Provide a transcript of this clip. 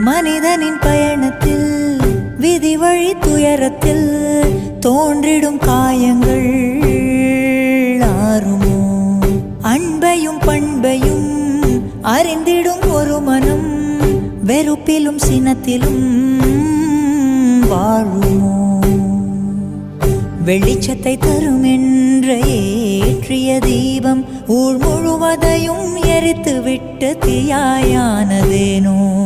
மனிதனின் பயணத்தில் விதி வழி துயரத்தில் தோன்றிடும் காயங்கள் ஆறுமோ? அன்பையும் பண்பையும் அறிந்திடும் ஒரு மனம் வெறுப்பிலும் சினத்திலும் வாழுமோ? வெளிச்சத்தை தரும் என்ற ஏற்றிய தீபம் ஊர் முழுவதையும் எரித்து விட்டு தீயாயானதேனோ?